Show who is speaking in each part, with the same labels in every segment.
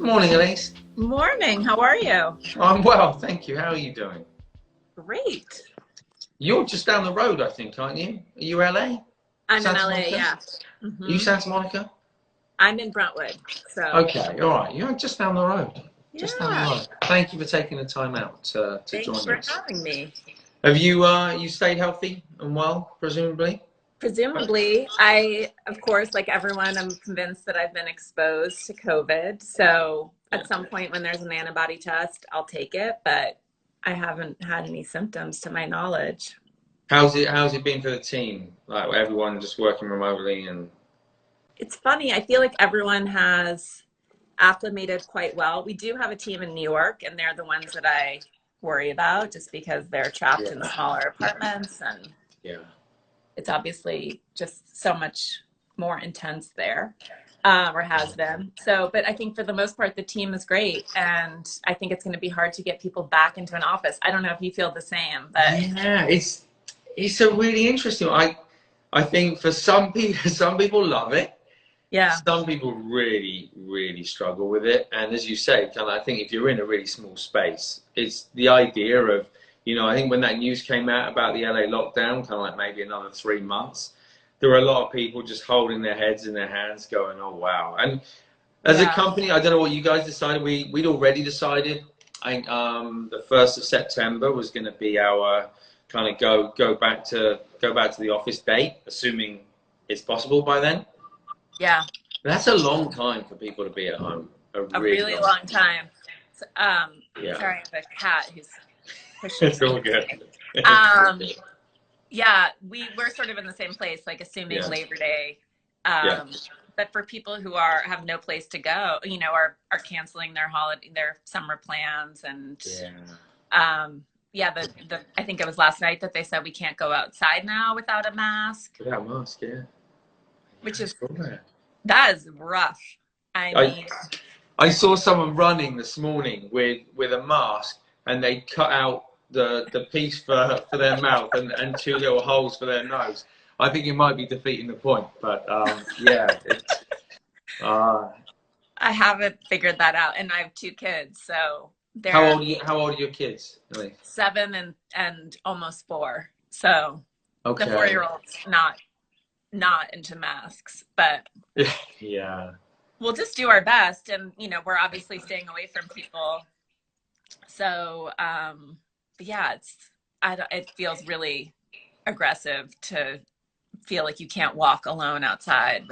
Speaker 1: Morning, Elise.
Speaker 2: Morning. How are you?
Speaker 1: I'm well, thank you. How are you doing?
Speaker 2: Great.
Speaker 1: You're just down the road, I think, aren't you? Are you LA?
Speaker 2: I'm in
Speaker 1: Santa
Speaker 2: LA,
Speaker 1: Monica?
Speaker 2: yeah.
Speaker 1: Are you Santa Monica?
Speaker 2: I'm in Brentwood, so
Speaker 1: Okay, all right. You're just down the road. Just down the
Speaker 2: yeah.
Speaker 1: road. Thank you for taking the time out to
Speaker 2: Thanks
Speaker 1: join
Speaker 2: for
Speaker 1: us.
Speaker 2: having me.
Speaker 1: Have you you stayed healthy and well, presumably?
Speaker 2: Presumably, of course, like everyone, I'm convinced that I've been exposed to COVID. So at some point when there's an antibody test, I'll take it, but I haven't had any symptoms to my knowledge.
Speaker 1: How's it been for the team? Like everyone just working remotely and
Speaker 2: It's funny. I feel like everyone has acclimated quite well. We do have a team in New York, and they're the ones that I worry about just because they're trapped in smaller apartments, and
Speaker 1: yeah.
Speaker 2: it's obviously just so much more intense there, or has been. So, but I think for the most part, the team is great, and I think it's going to be hard to get people back into an office. I don't know if you feel the same, but
Speaker 1: Yeah, it's a really interesting one. I think for some people love it.
Speaker 2: yeah,
Speaker 1: Some people really, really struggle with it. And as you say, kind of, I think if you're in a really small space, it's the idea of, I think when that news came out about the LA lockdown, kind of like maybe another 3 months, there were a lot of people just holding their heads in their hands going, oh, wow. And as a company, I don't know what you guys decided. We'd already decided, I think the 1st of September was going to be our kind of go back to the office date, assuming it's possible by then.
Speaker 2: yeah,
Speaker 1: That's a long time for people to be at home.
Speaker 2: a really long time. So,
Speaker 1: Yeah.
Speaker 2: sorry, I have a cat who's pushing.
Speaker 1: It's all good.
Speaker 2: Yeah, we're sort of in the same place, like assuming Labor Day. But for people who have no place to go, are canceling their summer plans, and I think it was last night that they said we can't go outside now without a mask.
Speaker 1: Without a mask, yeah.
Speaker 2: Which is that is rough.
Speaker 1: I saw someone running this morning with a mask, and they cut out the piece for their mouth and 2 little holes for their nose. I think it might be defeating the point, but yeah.
Speaker 2: I haven't figured that out, and I have 2 kids, so they're
Speaker 1: How old are your kids?
Speaker 2: 7 and almost 4. So the 4-year-old's not into masks, but
Speaker 1: yeah,
Speaker 2: we'll just do our best, and we're obviously staying away from people. So yeah, it feels really aggressive to feel like you can't walk alone outside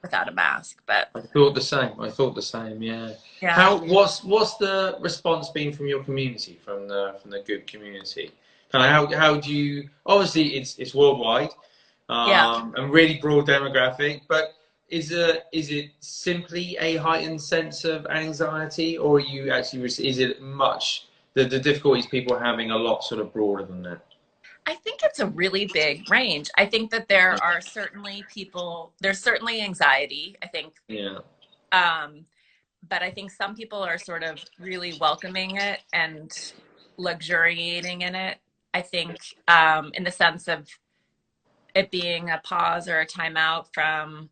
Speaker 2: without a mask. But
Speaker 1: I thought the same. Yeah. What's the response been from your community, from the good community? Kind of how do you? Obviously, it's worldwide, and really broad demographic. But is it simply a heightened sense of anxiety, or are you actually? Is it much the difficulties people are having a lot sort of broader than that?
Speaker 2: I think it's a really big range. I think that there are there's certainly anxiety, I think.
Speaker 1: Yeah.
Speaker 2: But I think some people are sort of really welcoming it and luxuriating in it. I think in the sense of it being a pause or a timeout from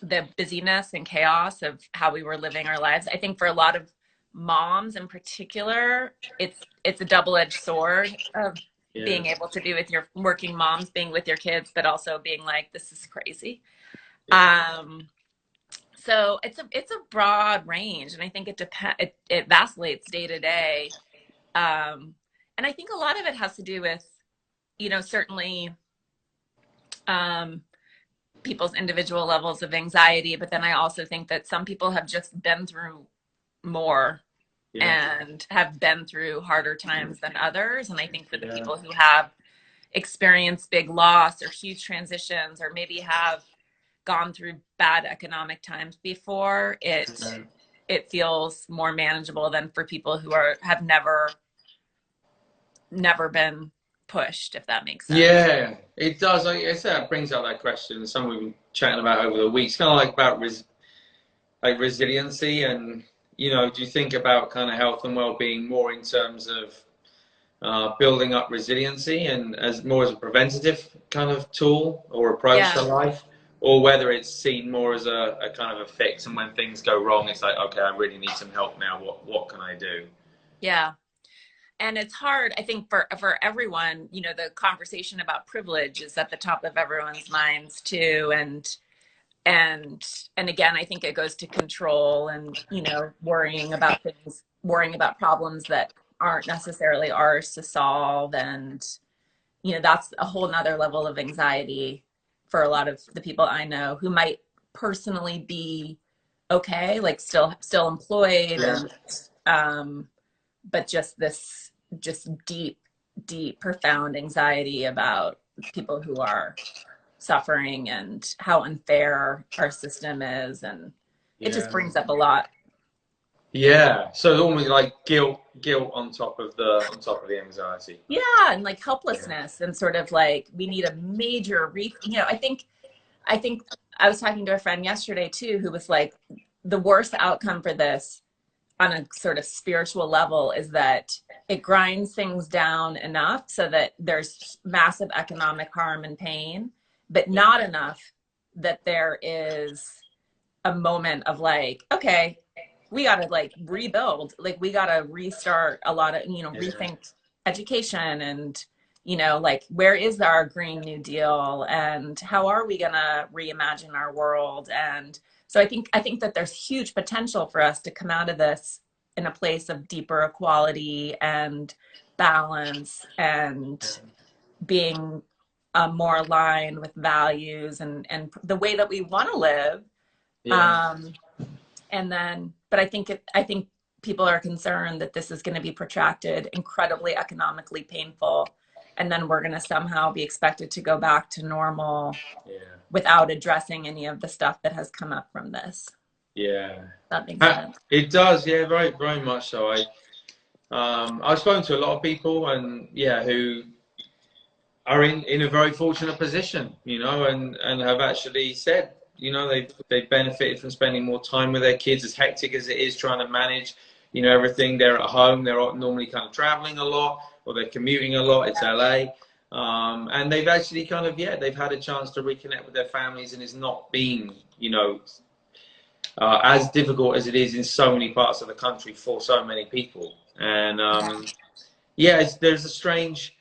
Speaker 2: the busyness and chaos of how we were living our lives. I think for a lot of moms in particular, it's a double-edged sword of being able to be with your working moms, being with your kids, but also being like, this is crazy. So it's a broad range, and I think it vacillates day to day. And I think a lot of it has to do with, certainly people's individual levels of anxiety, but then I also think that some people have just been through more and have been through harder times than others. And I think for the people who have experienced big loss or huge transitions, or maybe have gone through bad economic times before, it feels more manageable than for people who have never been pushed, if that makes sense.
Speaker 1: Yeah, it does. Like I said, it brings up that question, something we've been chatting about over the weeks, kind of like about resiliency, and do you think about kind of health and well-being more in terms of building up resiliency and as a preventative kind of tool or approach to life, or whether it's seen more as a kind of a fix, and when things go wrong, it's like, okay, I really need some help now. What can I do?
Speaker 2: Yeah. And it's hard, I think, for everyone. You know, the conversation about privilege is at the top of everyone's minds too. And again, I think it goes to control and, you know, worrying about things, worrying about problems that aren't necessarily ours to solve. And, you know, that's a whole nother level of anxiety for a lot of the people I know who might personally be okay, like still employed,
Speaker 1: Yeah.
Speaker 2: and but just deep profound anxiety about people who are suffering and how unfair our system is, and it just
Speaker 1: Yeah.
Speaker 2: brings up a lot.
Speaker 1: Yeah. So almost like guilt on top of the anxiety.
Speaker 2: Yeah, and like
Speaker 1: Yeah.
Speaker 2: helplessness, and sort of like we need a major you know, I think I was talking to a friend yesterday too who was like, the worst outcome for this on a sort of spiritual level is that it grinds things down enough so that there's massive economic harm and pain, but not enough that there is a moment of like, okay, we got to like rebuild, like we got to restart a lot of, you know,
Speaker 1: Yeah.
Speaker 2: rethink education, and, you know, like where is our Green New Deal, and how are we going to reimagine our world? And so I think that there's huge potential for us to come out of this in a place of deeper equality and balance, and being more aligned with values and the way that we want to live.
Speaker 1: Yeah.
Speaker 2: um, and then, but I think people are concerned that this is going to be protracted, incredibly economically painful, and then we're going to somehow be expected to go back to normal
Speaker 1: Yeah.
Speaker 2: without addressing any of the stuff that has come up from this.
Speaker 1: Yeah.
Speaker 2: That makes sense.
Speaker 1: It does. Yeah. Very, very much so. I've spoken to a lot of people, and yeah, who are in a very fortunate position, you know, and have actually said, you know, they've benefited from spending more time with their kids, as hectic as it is trying to manage, you know, everything. They're at home, they're normally kind of traveling a lot, or they're commuting a lot. It's LA. And they've actually kind of, yeah, they've had a chance to reconnect with their families, and it's not been, you know, as difficult as it is in so many parts of the country for so many people. And yeah, there's a strange,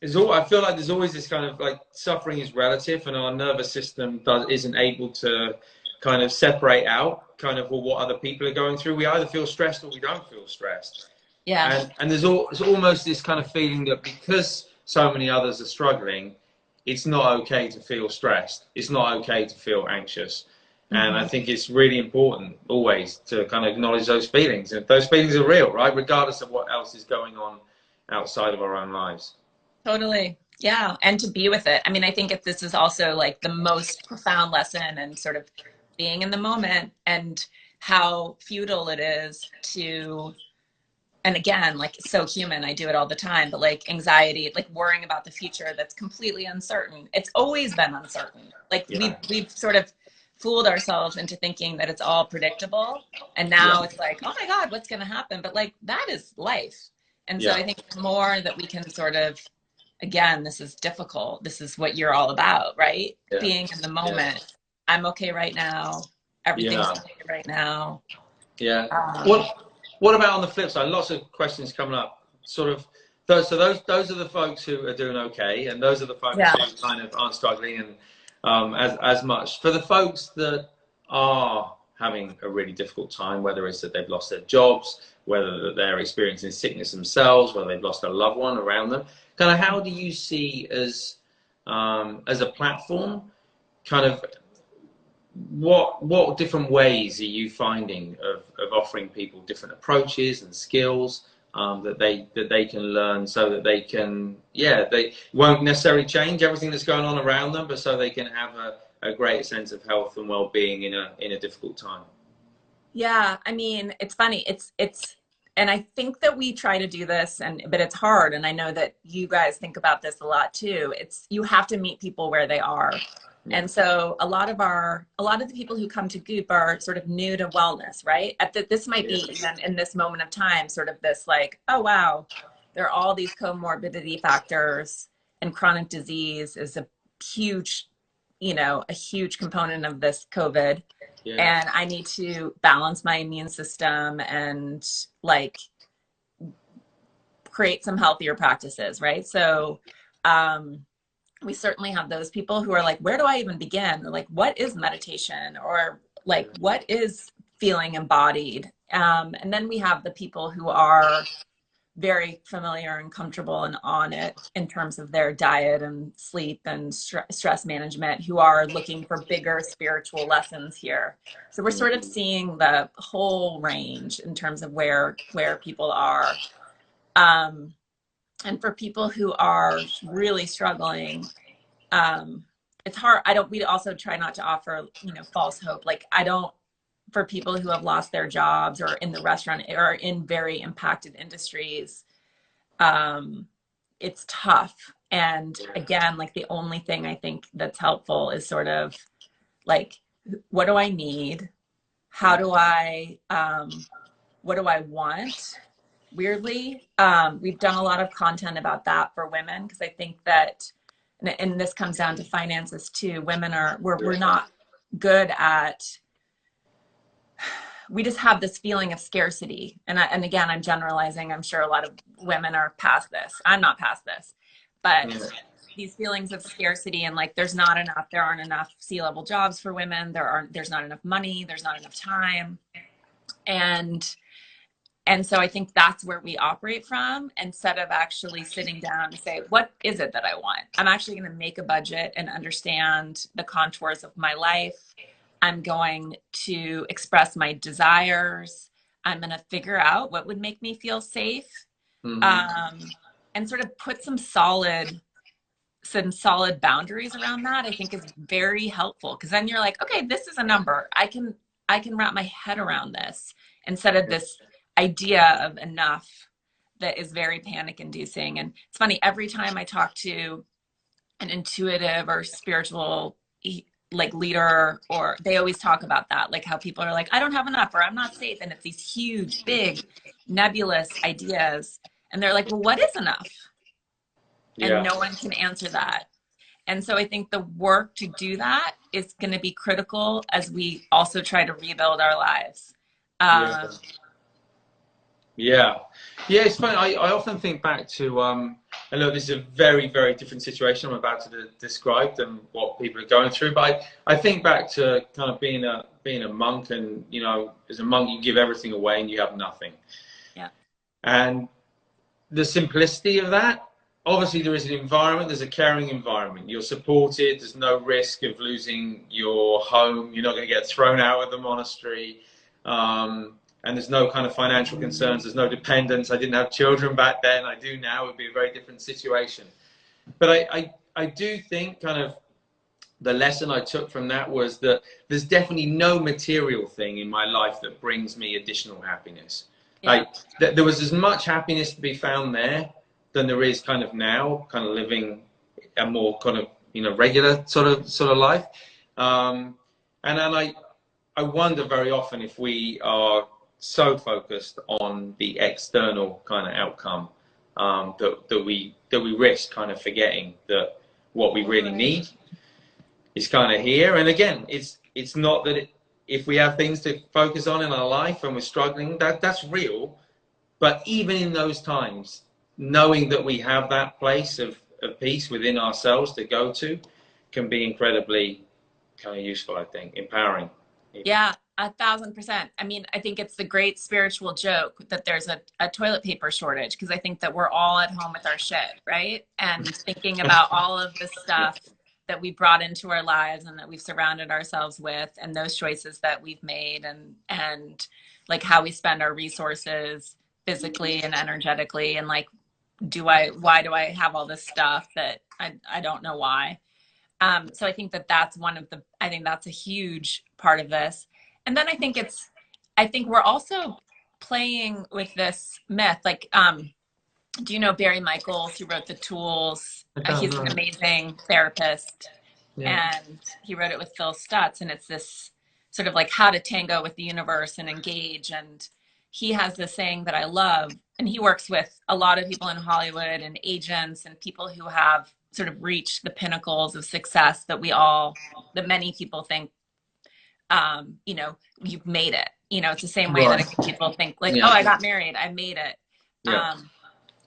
Speaker 1: I feel like there's always this kind of like suffering is relative, and our nervous system isn't able to kind of separate out kind of what other people are going through. We either feel stressed or we don't feel stressed.
Speaker 2: Yeah.
Speaker 1: And there's almost this kind of feeling that because so many others are struggling, it's not okay to feel stressed. It's not okay to feel anxious. And I
Speaker 2: Mm-hmm.
Speaker 1: think it's really important always to kind of acknowledge those feelings. And those feelings are real, right? Regardless of what else is going on outside of our own lives.
Speaker 2: Totally. Yeah. And to be with it. I mean, I think if this is also like the most profound lesson, and sort of being in the moment, and how futile it is to, and again, like so human, I do it all the time, but like anxiety, like worrying about the future that's completely uncertain. It's always been uncertain. Like
Speaker 1: Yeah.
Speaker 2: we've sort of fooled ourselves into thinking that it's all predictable. And now
Speaker 1: Yeah.
Speaker 2: it's like, oh my God, what's going to happen? But like that is life. And so
Speaker 1: Yeah.
Speaker 2: I think the more that we can sort of, again, this is difficult. This is what you're all about, right?
Speaker 1: Yeah.
Speaker 2: Being in the
Speaker 1: Yeah.
Speaker 2: moment. I'm okay right now. Everything's
Speaker 1: Yeah.
Speaker 2: okay right now.
Speaker 1: Yeah.
Speaker 2: Um,
Speaker 1: What about on the flip side? Lots of questions coming up. Sort of. Those are the folks who are doing okay, and those are the folks
Speaker 2: yeah.
Speaker 1: who kind of aren't struggling and as much. For the folks that are having a really difficult time, whether it's that they've lost their jobs, whether that they're experiencing sickness themselves, whether they've lost a loved one around them, kind of how do you see as a platform, kind of what different ways are you finding of offering people different approaches and skills that they can learn, so that they can, yeah, they won't necessarily change everything that's going on around them, but so they can have a great sense of health and well-being in a difficult time?
Speaker 2: Yeah, I mean, it's funny. And I think that we try to do this, but it's hard. And I know that you guys think about this a lot too. You have to meet people where they are.
Speaker 1: Yeah.
Speaker 2: And so a lot of the people who come to Goop are sort of new to wellness, right? This might be even in this moment of time, sort of this like, oh wow, there are all these comorbidity factors, and chronic disease is a huge you know, a huge component of this COVID.
Speaker 1: Yeah.
Speaker 2: And I need to balance my immune system and like create some healthier practices, right? So we certainly have those people who are like, where do I even begin? Or like, what is meditation? Or like, what is feeling embodied? And then we have the people who are very familiar and comfortable and on it in terms of their diet and sleep and stress management, who are looking for bigger spiritual lessons here. So we're sort of seeing the whole range in terms of where people are. And for people who are really struggling, it's hard. We also try not to offer, you know, false hope. Like for people who have lost their jobs or in the restaurant or in very impacted industries, it's tough. And again, like the only thing I think that's helpful is sort of like, what do I need? How do I, what do I want? Weirdly, we've done a lot of content about that for women, because I think that, and this comes down to finances too. Women we're not good at, we just have this feeling of scarcity. And again, I'm generalizing. I'm sure a lot of women are past this. I'm not past this, but these feelings of scarcity and like, there aren't enough C-level jobs for women. There's not enough money. There's not enough time. And so I think that's where we operate from, instead of actually sitting down to say, what is it that I want? I'm actually going to make a budget and understand the contours of my life. I'm going to express my desires. I'm going to figure out what would make me feel safe, and sort of put some solid boundaries around that. I think is very helpful, because then you're like, okay, this is a number. I can wrap my head around this, instead of this idea of enough that is very panic inducing. And it's funny, every time I talk to an intuitive or spiritual like leader, or they always talk about that, like how people are like, I don't have enough, or I'm not safe. And it's these huge, big, nebulous ideas. And they're like, well, what is enough? And no one can answer that. And so I think the work to do that is going to be critical as we also try to rebuild our lives.
Speaker 1: Yeah, it's funny. I often think back to, and look, this is a very, very different situation I'm about to describe than what people are going through. But I think back to kind of being a monk, and you know, as a monk, you give everything away and you have nothing.
Speaker 2: Yeah.
Speaker 1: And the simplicity of that. Obviously, there is an environment. There's a caring environment. You're supported. There's no risk of losing your home. You're not going to get thrown out of the monastery. And there's no kind of financial concerns. There's no dependence. I didn't have children back then. I do now. It would be a very different situation. But I do think kind of the lesson I took from that was that there's definitely no material thing in my life that brings me additional happiness. Yeah. Like there was as much happiness to be found there than there is kind of now, kind of living a more kind of, you know, regular sort of life. And then I wonder very often if we are so focused on the external kind of outcome, that we risk kind of forgetting that what we really need is kind of here. And again, it's not that if we have things to focus on in our life and we're struggling, that's real. But even in those times, knowing that we have that place of peace within ourselves to go to can be incredibly kind of useful, I think, empowering.
Speaker 2: Yeah, 1,000%. I mean, I think it's the great spiritual joke that there's a toilet paper shortage, because I think that we're all at home with our shit, right? And thinking about all of the stuff that we brought into our lives and that we've surrounded ourselves with, and those choices that we've made, and like how we spend our resources physically and energetically, and like, why do I have all this stuff that I don't know why? So I think that's I think that's a huge part of this. And then I think we're also playing with this myth. Like, do you know Barry Michaels, who wrote The Tools? He's an amazing therapist. Yeah. And he wrote it with Phil Stutz. And it's this sort of like how to tango with the universe and engage. And he has this saying that I love. And he works with a lot of people in Hollywood and agents and people who have sort of reached the pinnacles of success that many people think, you know, you've made it. You know, it's the same way that I think people think like, oh, I got married, I made it.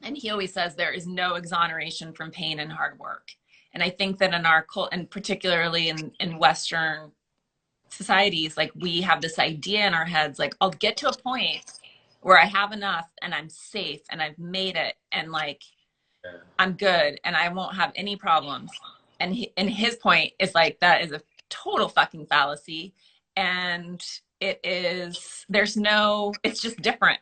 Speaker 2: And he always says there is no exoneration from pain and hard work. And I think that in our culture, and particularly in Western societies, like we have this idea in our heads, like I'll get to a point where I have enough and I'm safe and I've made it and like I'm good and I won't have any problems. And his point is like, that is a total fucking fallacy. And it's just different.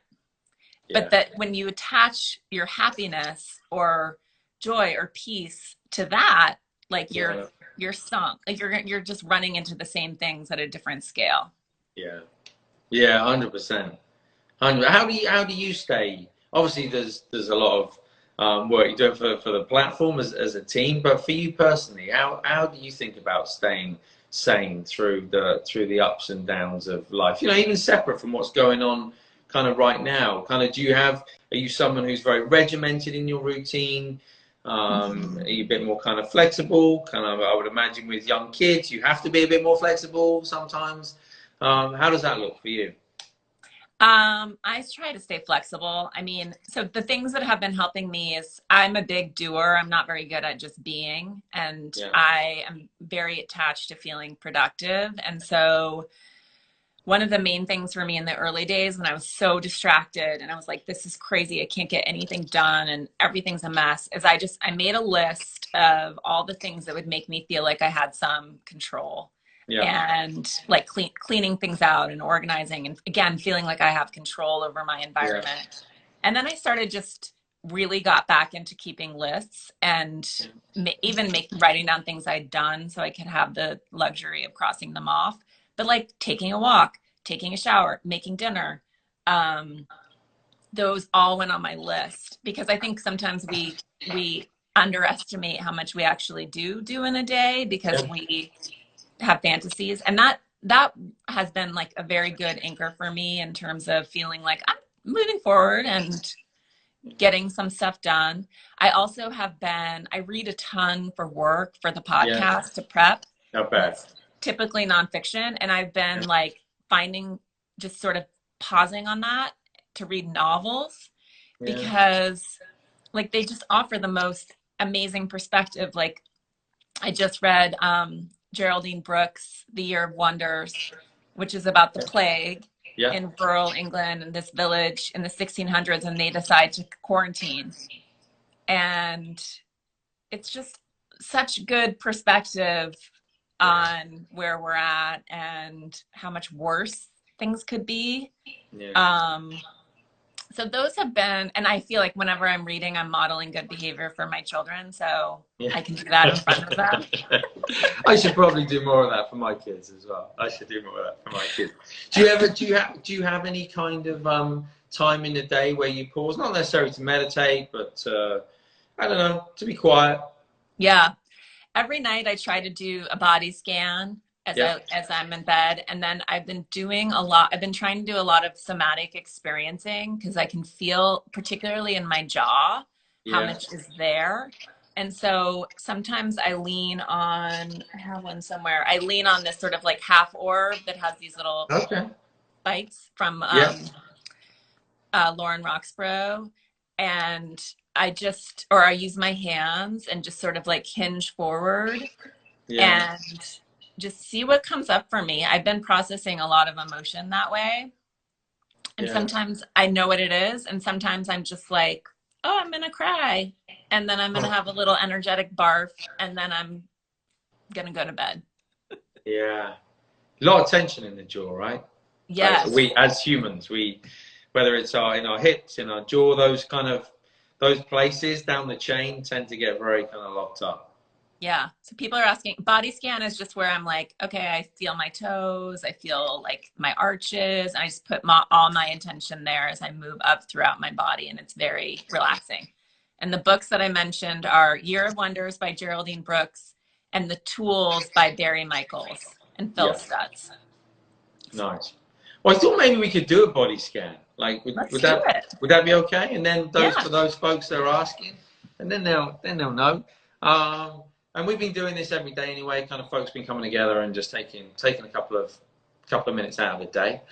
Speaker 2: But that when you attach your happiness or joy or peace to that, like you're sunk, like you're just running into the same things at a different scale.
Speaker 1: Yeah. 100%. How do you stay? Obviously, there's a lot of work you're doing for the platform as a team, but for you personally, how do you think about staying sane through the ups and downs of life? You know, even separate from what's going on kind of right now. Kind of, are you someone who's very regimented in your routine? Are you a bit more kind of flexible? Kind of, I would imagine with young kids, you have to be a bit more flexible sometimes. How does that look for you?
Speaker 2: I try to stay flexible. I mean, so the things that have been helping me is I'm a big doer. I'm not very good at just being, and I am very attached to feeling productive. And so one of the main things for me in the early days when I was so distracted and I was like, this is crazy, I can't get anything done and everything's a mess, is I made a list of all the things that would make me feel like I had some control. And like cleaning things out and organizing and again, feeling like I have control over my environment. And then I started really got back into keeping lists and even writing down things I'd done so I could have the luxury of crossing them off. But like taking a walk, taking a shower, making dinner, those all went on my list because I think sometimes we underestimate how much we actually do in a day because we have fantasies. And that has been like a very good anchor for me in terms of feeling like I'm moving forward and getting some stuff done. I also I read a ton for work for the podcast to prep.
Speaker 1: Not bad.
Speaker 2: Typically nonfiction, and I've been like finding just sort of pausing on that to read novels because like they just offer the most amazing perspective. Like I just read Geraldine Brooks' The Year of Wonders, which is about the plague in rural England in this village in the 1600s, and they decide to quarantine. And it's just such good perspective on where we're at and how much worse things could be. So those have been, and I feel like whenever I'm reading, I'm modeling good behavior for my children, so I can do that in front of them.
Speaker 1: I should probably do more of that for my kids as well. I should do more of that for my kids. Do you have any kind of time in the day where you pause, not necessarily to meditate, but I don't know, to be quiet?
Speaker 2: Yeah. Every night I try to do a body scan as I'm in bed. And then I've been trying to do a lot of somatic experiencing because I can feel, particularly in my jaw, how much is there. And so sometimes I have one somewhere. I lean on this sort of like half orb that has these little bites from Lauren Roxborough. And I use my hands and just sort of like hinge forward and just see what comes up for me. I've been processing a lot of emotion that way. And sometimes I know what it is. And sometimes I'm just like, oh, I'm going to cry. And then I'm going to have a little energetic barf. And then I'm going to go to bed. A
Speaker 1: lot of tension in the jaw, right?
Speaker 2: Yes.
Speaker 1: Like we, as humans, whether it's in our hips, in our jaw, those places down the chain tend to get very kind of locked up.
Speaker 2: Yeah. So people are asking, body scan is just where I'm like, okay, I feel my toes. I feel like my arches. And I just put all my attention there as I move up throughout my body. And it's very relaxing. And the books that I mentioned are Year of Wonders by Geraldine Brooks and The Tools by Barry Michaels and Phil Stutz.
Speaker 1: Nice. Well, I thought maybe we could do a body scan. Like, would that be okay? And then for those folks that are asking, and then they'll know. And we've been doing this every day anyway. Kind of folks been coming together and just taking a couple of minutes out of the day.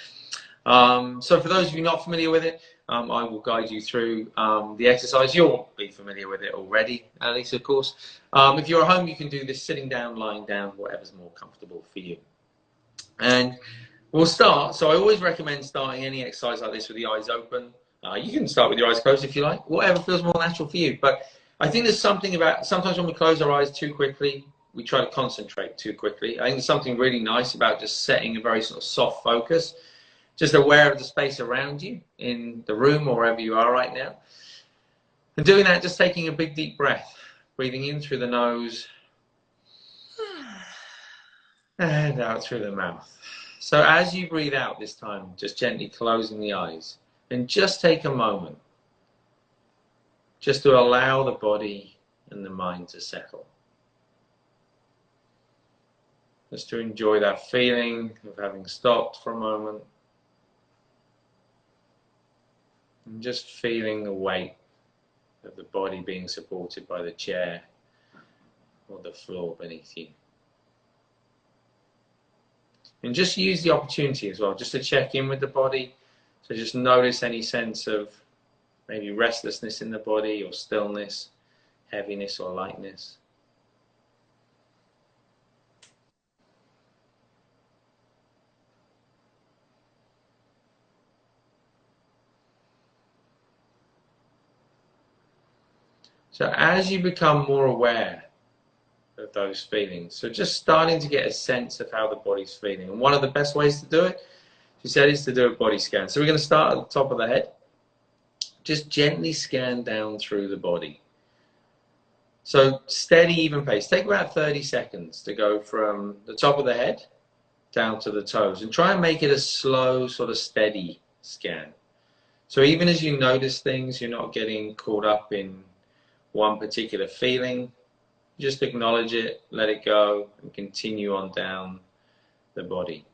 Speaker 1: So for those of you not familiar with it, I will guide you through the exercise. You'll be familiar with it already, Elise, of course. If you're at home, you can do this sitting down, lying down, whatever's more comfortable for you. And we'll start. So I always recommend starting any exercise like this with the eyes open. You can start with your eyes closed if you like, whatever feels more natural for you. But I think there's something about, sometimes when we close our eyes too quickly, we try to concentrate too quickly. I think there's something really nice about just setting a very sort of soft focus, just aware of the space around you in the room or wherever you are right now. And doing that, just taking a big deep breath, breathing in through the nose and out through the mouth. So as you breathe out this time, just gently closing the eyes and just take a moment just to allow the body and the mind to settle. Just to enjoy that feeling of having stopped for a moment. And just feeling the weight of the body being supported by the chair or the floor beneath you. And just use the opportunity as well, just to check in with the body. So just notice any sense of maybe restlessness in the body or stillness, heaviness or lightness. So as you become more aware of those feelings, so just starting to get a sense of how the body's feeling. And one of the best ways to do it, she said, is to do a body scan. So we're going to start at the top of the head. Just gently scan down through the body. So steady, even pace. Take about 30 seconds to go from the top of the head down to the toes. And try and make it a slow, sort of steady scan. So even as you notice things, you're not getting caught up in one particular feeling. Just acknowledge it, let it go, and continue on down the body.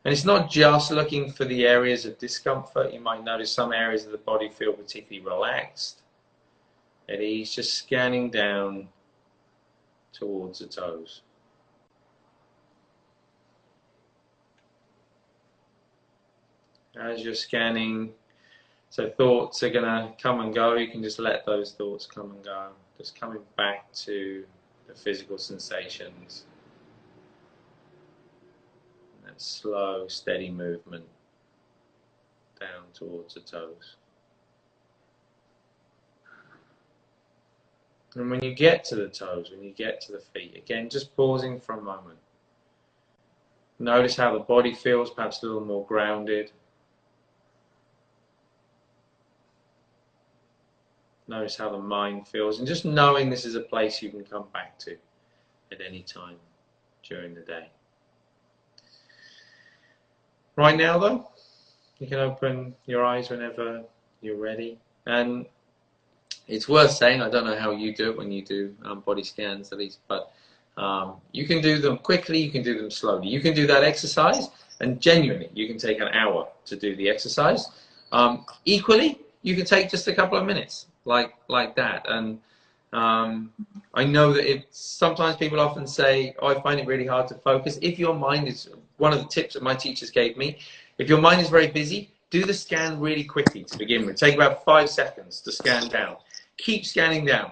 Speaker 1: And it's not just looking for the areas of discomfort. You might notice some areas of the body feel particularly relaxed, at ease, just scanning down towards the toes. As you're scanning, so thoughts are going to come and go. You can just let those thoughts come and go. Just coming back to the physical sensations. That slow, steady movement down towards the toes. And when you get to the toes, when you get to the feet, again, just pausing for a moment. Notice how the body feels, perhaps a little more grounded. Notice how the mind feels, and just knowing this is a place you can come back to at any time during the day. Right now, though, you can open your eyes whenever you're ready. And it's worth saying, I don't know how you do it when you do body scans, at least, but you can do them quickly, you can do them slowly. You can do that exercise, and genuinely, you can take an hour to do the exercise. Equally, you can take just a couple of minutes. Like that. And I know that sometimes people often say, oh, I find it really hard to focus. If your mind is, one of the tips that my teachers gave me, if your mind is very busy, do the scan really quickly to begin with. Take about 5 seconds to scan down. Keep scanning down,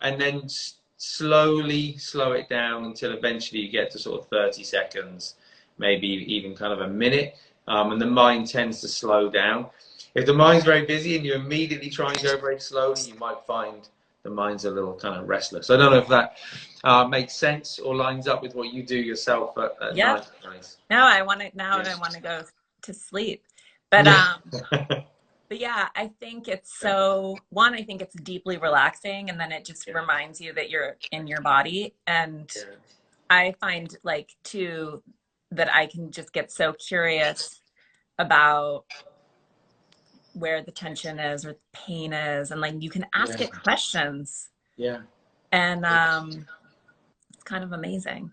Speaker 1: and then slowly slow it down until eventually you get to sort of 30 seconds, maybe even kind of a minute, and the mind tends to slow down. If the mind's very busy and you immediately try and go very slowly, you might find the mind's a little kind of restless. I don't know if that makes sense or lines up with what you do yourself at
Speaker 2: night. Now I want to go to sleep. But but yeah, I think it's I think it's deeply relaxing, and then it just reminds you that you're in your body. And I find too that I can just get so curious about where the tension is or the pain is, and you can ask it questions. And it's kind of amazing.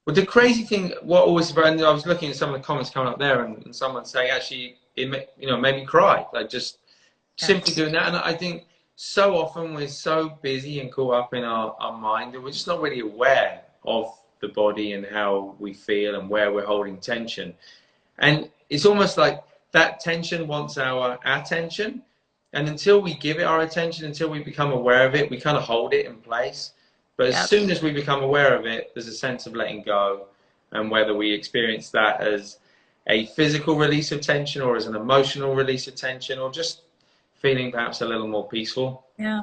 Speaker 1: Well, the crazy thing, what always, and I was looking at some of the comments coming up there, and someone saying actually it made me cry, just simply doing that. And I think so often we're so busy and caught up in our mind that we're just not really aware of the body and how we feel and where we're holding tension. And it's almost like that tension wants our attention. And until we give it our attention, until we become aware of it, we kind of hold it in place. But as soon as we become aware of it, there's a sense of letting go. And whether we experience that as a physical release of tension or as an emotional release of tension or just feeling perhaps a little more peaceful.
Speaker 2: Yeah.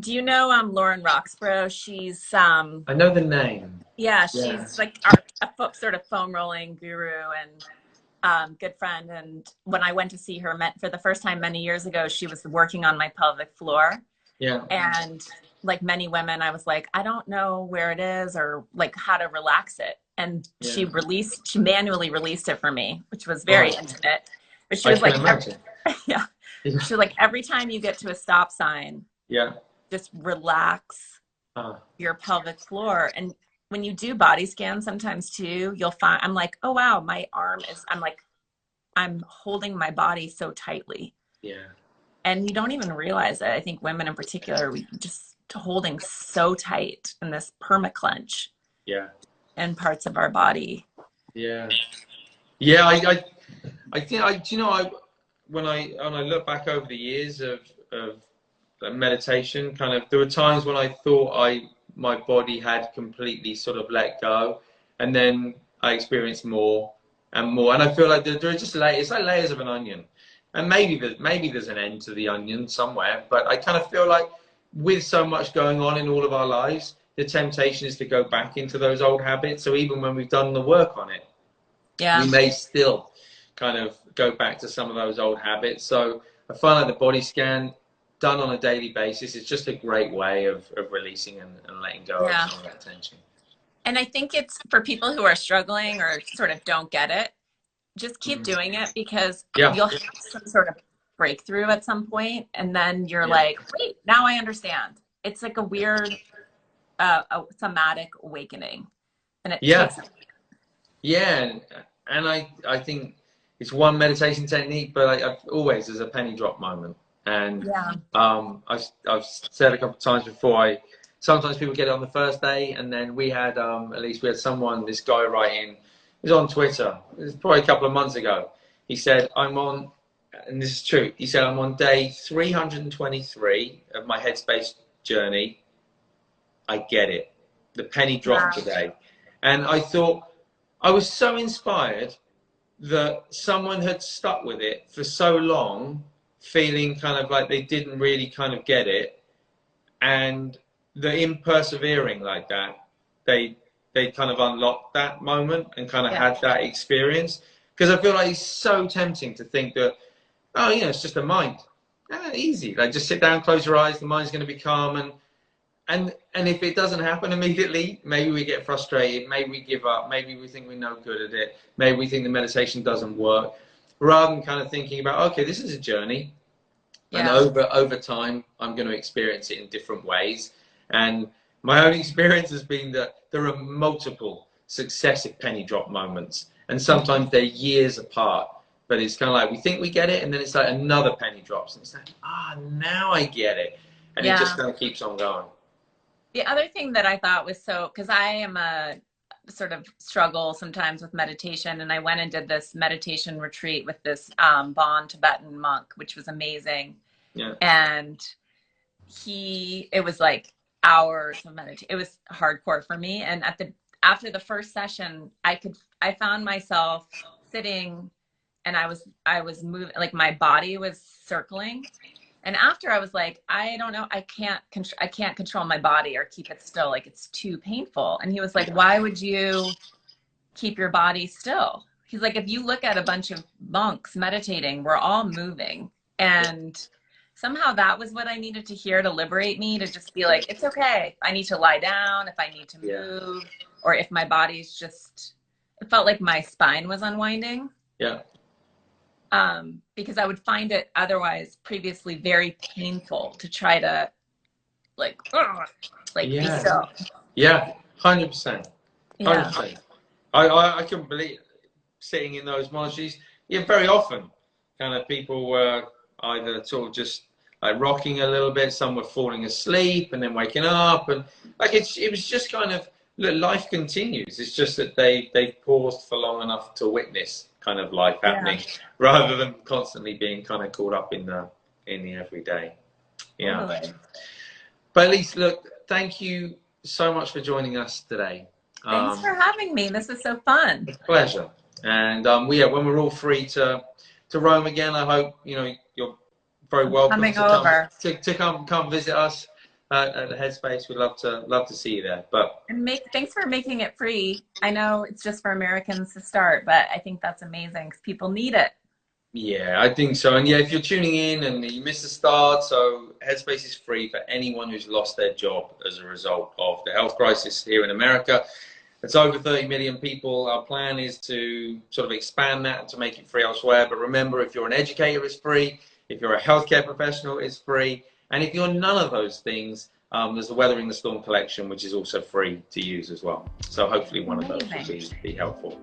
Speaker 1: Do
Speaker 2: you know Lauren Roxborough? She's
Speaker 1: I know the name.
Speaker 2: Yeah, she's like a sort of foam rolling guru and good friend. And when I went to see her for the first time many years ago, she was working on my pelvic floor.
Speaker 1: Yeah.
Speaker 2: And like many women, I was like, I don't know where it is or like how to relax it. And she manually released it for me, which was very intimate. But she was like, yeah. She was like, every time you get to a stop sign, just relax your pelvic floor. And when you do body scans sometimes too, you'll find, I'm like, oh wow, my arm is, I'm holding my body so tightly.
Speaker 1: Yeah.
Speaker 2: And you don't even realize it. I think women in particular, we just holding so tight in this perma-clench.
Speaker 1: Yeah.
Speaker 2: In parts of our body.
Speaker 1: Yeah. Yeah. I think you know, when I look back over the years of meditation, kind of, there were times when I thought my body had completely sort of let go, and then I experienced more and more, and I feel like there are just layers. It's like layers of an onion, and maybe there's an end to the onion somewhere, but I kind of feel like with so much going on in all of our lives, the temptation is to go back into those old habits. So even when we've done the work on it, we may still kind of go back to some of those old habits. So I find like the body scan done on a daily basis is just a great way of releasing and letting go of some of that tension.
Speaker 2: And I think it's for people who are struggling or sort of don't get it, just keep doing it, because you'll have some sort of breakthrough at some point, and then you're like, wait, now I understand. It's like a weird a somatic awakening, and it takes
Speaker 1: and I think it's one meditation technique, but I've always, there's a penny drop moment. And I've said a couple of times before, sometimes people get it on the first day, and then we had this guy writing, it was on Twitter, it was probably a couple of months ago. He said, and this is true, he said, I'm on day 323 of my Headspace journey. I get it. The penny dropped today. And I thought, I was so inspired that someone had stuck with it for so long, feeling kind of like they didn't really kind of get it, and in persevering like that, they kind of unlocked that moment and kind of had that experience. Because I feel like it's so tempting to think that, oh, it's just the mind. Easy. Like, just sit down, close your eyes, the mind's going to be calm. And if it doesn't happen immediately, maybe we get frustrated, maybe we give up, maybe we think we're no good at it, maybe we think the meditation doesn't work, rather than kind of thinking about, okay, this is a journey, and over time, I'm going to experience it in different ways. And my own experience has been that there are multiple successive penny drop moments, and sometimes they're years apart, but it's kind of like we think we get it, and then it's like another penny drops, and it's like, now I get it, and it just kind of keeps on going.
Speaker 2: The other thing that I thought was because I am a sort of struggle sometimes with meditation, and I went and did this meditation retreat with this Bon Tibetan monk, which was amazing.
Speaker 1: Yeah.
Speaker 2: And it was like hours of meditation. It was hardcore for me. And after the first session, I found myself sitting, and I was moving, like my body was circling. And after, I was like, I don't know, I can't control my body or keep it still. Like, it's too painful. And he was like, why would you keep your body still? He's like, if you look at a bunch of monks meditating, we're all moving. And somehow that was what I needed to hear to liberate me, to just be like, it's okay. I need to lie down if I need to move, or if my body's just, it felt like my spine was unwinding.
Speaker 1: Yeah.
Speaker 2: Because I would find it otherwise previously very painful to try to be still.
Speaker 1: Yeah, 100%. 100%. I couldn't believe sitting in those monasteries. Yeah, very often kind of people were either sort of just like rocking a little bit. Some were falling asleep and then waking up, and like it was just kind of, look, life continues. It's just that they've paused for long enough to witness kind of life happening, rather than constantly being kind of caught up in the everyday. Yeah.
Speaker 2: Totally.
Speaker 1: But Elise, look, thank you so much for joining us today.
Speaker 2: Thanks for having me. This was so fun.
Speaker 1: It's a pleasure. And when we're all free to roam again, I hope you're very welcome
Speaker 2: coming over
Speaker 1: to come visit us at the Headspace. We'd love to see you there. But
Speaker 2: thanks for making it free. I know it's just for Americans to start, but I think that's amazing because people need it.
Speaker 1: Yeah, I think so. And yeah, if you're tuning in and you missed the start, so Headspace is free for anyone who's lost their job as a result of the health crisis here in America. It's over 30 million people. Our plan is to sort of expand that and to make it free elsewhere. But remember, if you're an educator, it's free. If you're a healthcare professional, it's free. And if you're none of those things, there's the Weathering the Storm collection, which is also free to use as well. So hopefully one of those will be helpful.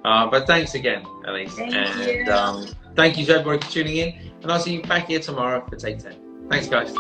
Speaker 1: But thanks again, Elise.
Speaker 2: Thank you.
Speaker 1: Thank you to everybody for tuning in. And I'll see you back here tomorrow for Take 10. Thanks, guys.